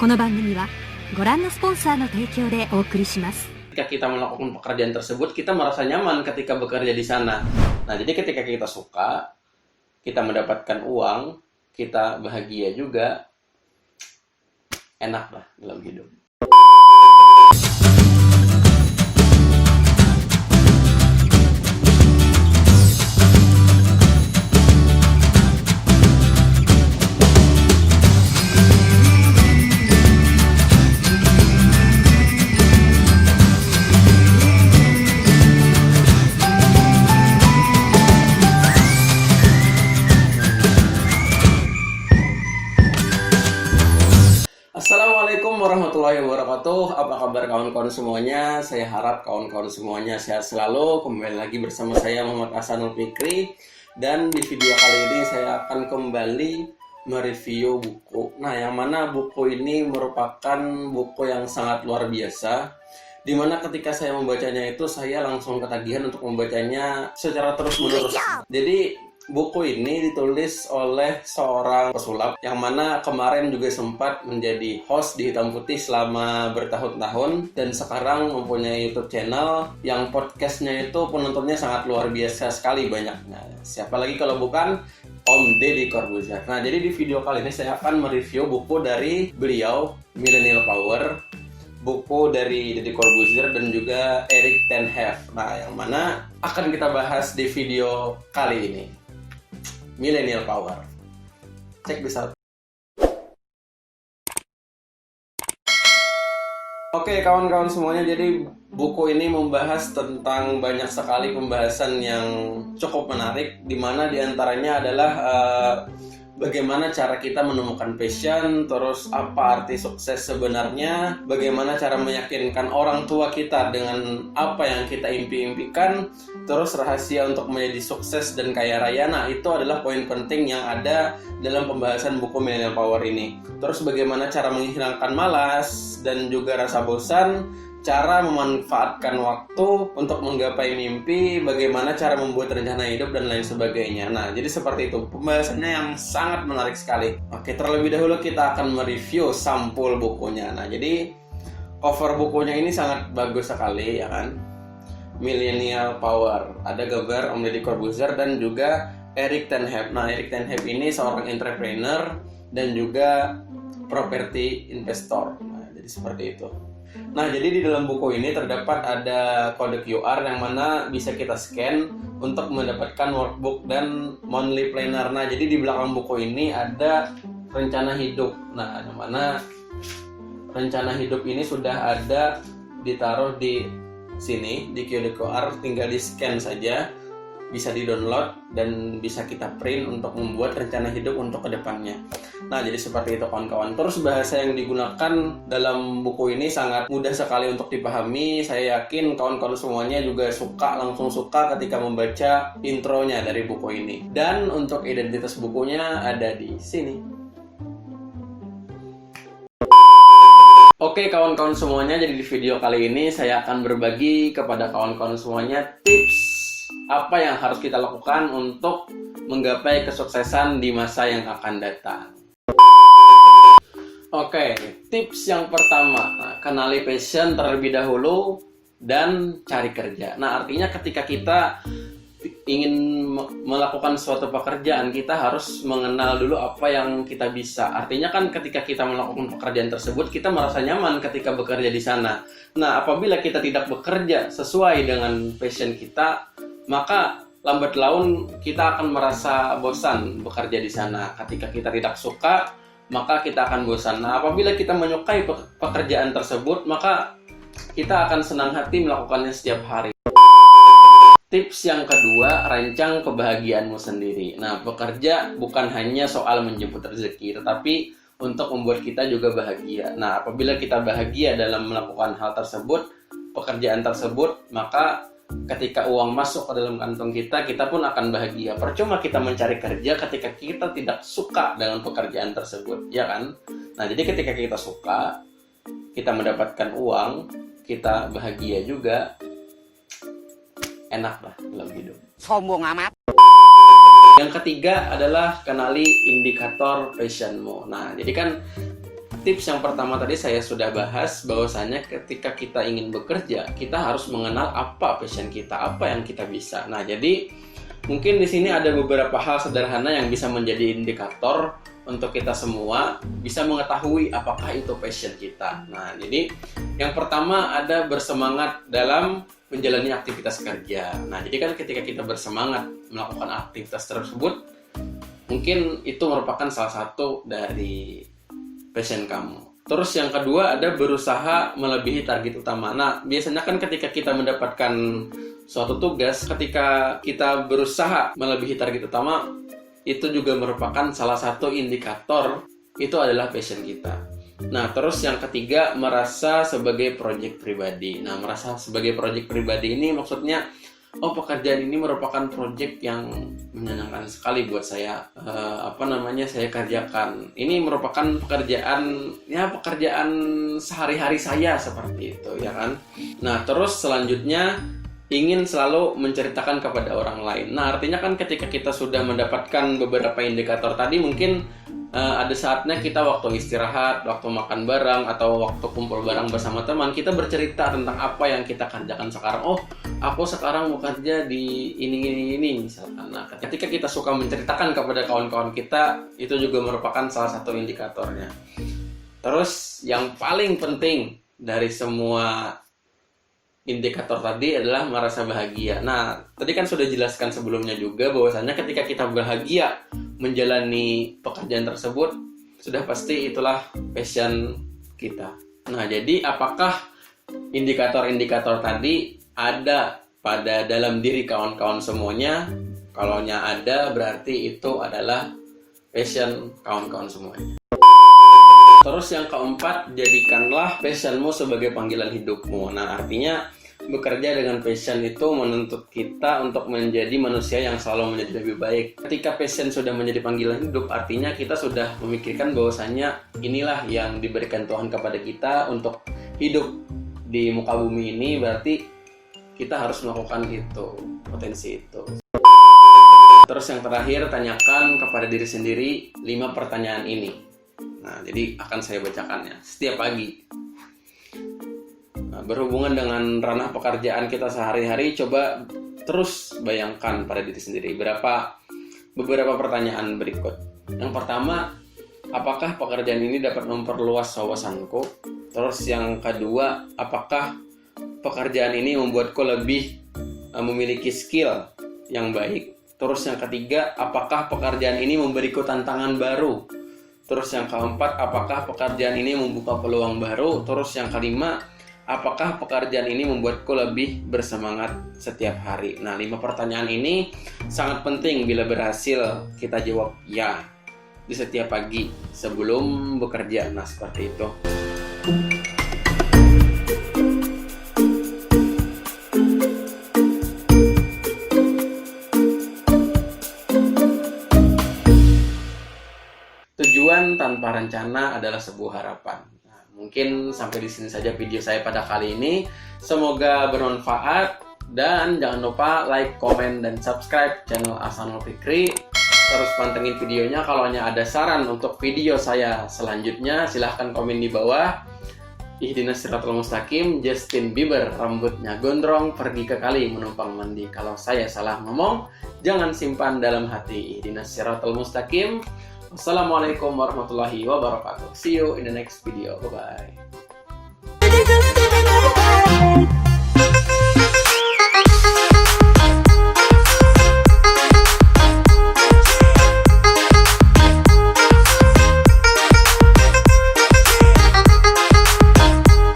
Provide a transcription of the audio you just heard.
この番組はご覧のスポンサーの提供でお送りします。Ketika kita melakukan pekerjaan tersebut, kita merasa nyaman ketika bekerja di sana. Nah, jadi ketika kita suka, kita mendapatkan uang, kita bahagia juga, enak lah dalam hidup. Assalamualaikum warahmatullahi wabarakatuh. Apa kabar kawan-kawan semuanya? Saya harap kawan-kawan semuanya sehat selalu. Kembali lagi bersama saya Muhammad Ahsanul Fikri. Dan di video kali ini saya akan kembali mereview buku. Nah, yang mana buku ini merupakan buku yang sangat luar biasa, dimana ketika saya membacanya itu saya langsung ketagihan untuk membacanya secara terus-menerus. Jadi buku ini ditulis oleh seorang pesulap yang mana kemarin juga sempat menjadi host di Hitam Putih selama bertahun-tahun, dan sekarang mempunyai YouTube channel yang podcastnya itu penontonnya sangat luar biasa sekali banyaknya. Siapa lagi kalau bukan Om Deddy Corbuzier. Nah, jadi di video kali ini saya akan mereview buku dari beliau, Millennial Power, buku dari Deddy Corbuzier dan juga Eric ten Hag. Nah, yang mana akan kita bahas di video kali ini. Millennial Power. Check this out. Oke, kawan-kawan semuanya, jadi buku ini membahas tentang banyak sekali pembahasan yang cukup menarik, dimana diantaranya adalah bagaimana cara kita menemukan passion, terus apa arti sukses sebenarnya, bagaimana cara meyakinkan orang tua kita dengan apa yang kita impi-impikan, terus rahasia untuk menjadi sukses dan kaya raya. Nah, itu adalah poin penting yang ada dalam pembahasan buku Millennial Power ini. Terus bagaimana cara menghilangkan malas dan juga rasa bosan, cara memanfaatkan waktu untuk menggapai mimpi, bagaimana cara membuat rencana hidup, dan lain sebagainya. Nah, jadi seperti itu. Pembahasannya yang sangat menarik sekali. Oke, terlebih dahulu kita akan mereview sampul bukunya. Nah, jadi cover bukunya ini sangat bagus sekali, ya kan? Millennial Power. Ada gambar Om Deddy Corbuzier dan juga Eric ten Hag. Nah, Eric ten Hag ini seorang entrepreneur dan juga property investor. Nah, jadi seperti itu. Nah, jadi di dalam buku ini terdapat ada kode QR yang mana bisa kita scan untuk mendapatkan workbook dan monthly planner. Nah, jadi di belakang buku ini ada rencana hidup. Nah, yang mana rencana hidup ini sudah ada ditaruh di sini, di kode QR, tinggal di scan saja, bisa di-download dan bisa kita print untuk membuat rencana hidup untuk kedepannya. Nah, jadi seperti itu kawan-kawan. Terus bahasa yang digunakan dalam buku ini sangat mudah sekali untuk dipahami. Saya yakin kawan-kawan semuanya juga langsung suka ketika membaca intronya dari buku ini. Dan untuk identitas bukunya ada di sini. Oke kawan-kawan semuanya, jadi di video kali ini saya akan berbagi kepada kawan-kawan semuanya tips apa yang harus kita lakukan untuk menggapai kesuksesan di masa yang akan datang. Oke, tips yang pertama, kenali passion terlebih dahulu dan cari kerja. Nah, artinya ketika kita ingin melakukan suatu pekerjaan, kita harus mengenal dulu apa yang kita bisa. Artinya kan ketika kita melakukan pekerjaan tersebut, kita merasa nyaman ketika bekerja di sana. Nah, apabila kita tidak bekerja sesuai dengan passion kita, maka lambat laun kita akan merasa bosan bekerja di sana. Ketika kita tidak suka, maka kita akan bosan. Nah, apabila kita menyukai pekerjaan tersebut, maka kita akan senang hati melakukannya setiap hari. Tips yang kedua, rancang kebahagiaanmu sendiri. Nah, bekerja bukan hanya soal menjemput rezeki, tetapi untuk membuat kita juga bahagia. Nah, apabila kita bahagia dalam melakukan hal tersebut, pekerjaan tersebut, maka ketika uang masuk ke dalam kantong kita, kita pun akan bahagia. Percuma kita mencari kerja ketika kita tidak suka dengan pekerjaan tersebut, ya kan? Nah, jadi ketika kita suka, kita mendapatkan uang, kita bahagia juga, enak lah dalam hidup. Sombong amat. Yang ketiga adalah kenali indikator passionmu. Nah, jadi kan tips yang pertama tadi saya sudah bahas, bahwasanya ketika kita ingin bekerja, kita harus mengenal apa passion kita, apa yang kita bisa. Nah, jadi mungkin di sini ada beberapa hal sederhana yang bisa menjadi indikator untuk kita semua bisa mengetahui apakah itu passion kita. Nah, jadi yang pertama ada bersemangat dalam menjalani aktivitas kerja. Nah, jadi kan ketika kita bersemangat melakukan aktivitas tersebut, mungkin itu merupakan salah satu dari passion kamu. Terus yang kedua ada berusaha melebihi target utama. Nah, biasanya kan ketika kita mendapatkan suatu tugas, ketika kita berusaha melebihi target utama, itu juga merupakan salah satu indikator itu adalah passion kita. Nah, terus yang ketiga, merasa sebagai project pribadi. Nah, merasa sebagai project pribadi ini maksudnya, pekerjaan ini merupakan project yang menyenangkan sekali buat saya. Saya kerjakan. Ini merupakan pekerjaan sehari-hari saya seperti itu, ya kan? Nah, terus selanjutnya ingin selalu menceritakan kepada orang lain. Nah, artinya kan ketika kita sudah mendapatkan beberapa indikator tadi, mungkin ada saatnya kita waktu istirahat, waktu makan bareng, atau waktu kumpul bareng bersama teman, kita bercerita tentang apa yang kita kerjakan sekarang. Oh, aku sekarang mau kerja di ini misalkan. Nah, ketika kita suka menceritakan kepada kawan-kawan kita, itu juga merupakan salah satu indikatornya. Terus yang paling penting dari semua indikator tadi adalah merasa bahagia. Nah, tadi kan sudah jelaskan sebelumnya juga bahwasanya ketika kita bahagia menjalani pekerjaan tersebut, sudah pasti itulah passion kita. Nah, jadi apakah indikator-indikator tadi ada pada dalam diri kawan-kawan semuanya? Kalau ada, berarti itu adalah passion kawan-kawan semuanya. Terus yang keempat, jadikanlah passionmu sebagai panggilan hidupmu. Nah, artinya bekerja dengan passion itu menuntut kita untuk menjadi manusia yang selalu menjadi lebih baik. Ketika passion sudah menjadi panggilan hidup, artinya kita sudah memikirkan bahwasanya inilah yang diberikan Tuhan kepada kita untuk hidup di muka bumi ini, berarti kita harus melakukan itu, potensi itu. Terus yang terakhir, tanyakan kepada diri sendiri 5 pertanyaan ini. Nah, jadi akan saya bacakannya setiap pagi. Nah, berhubungan dengan ranah pekerjaan kita sehari-hari, coba terus bayangkan pada diri sendiri beberapa pertanyaan berikut. Yang pertama, apakah pekerjaan ini dapat memperluas wawasanku? Terus yang kedua, apakah pekerjaan ini membuatku lebih memiliki skill yang baik? Terus yang ketiga, apakah pekerjaan ini memberiku tantangan baru? Terus yang keempat, apakah pekerjaan ini membuka peluang baru? Terus yang kelima, apakah pekerjaan ini membuatku lebih bersemangat setiap hari? Nah, 5 pertanyaan ini sangat penting bila berhasil kita jawab ya di setiap pagi sebelum bekerja. Nah, seperti itu. Tujuan tanpa rencana adalah sebuah harapan. Nah, mungkin sampai di sini saja video saya pada kali ini. Semoga bermanfaat dan jangan lupa like, komen, dan subscribe channel Ahsanul Fikri. Terus pantengin videonya. Kalau ada saran untuk video saya selanjutnya, silahkan komen di bawah. Ihdinas siratal mustaqim, Justin Bieber rambutnya gondrong pergi ke kali menumpang mandi. Kalau saya salah ngomong, jangan simpan dalam hati. Ihdinas siratal mustaqim. Wassalamualaikum warahmatullahi wabarakatuh. See you in the next video. Bye-bye.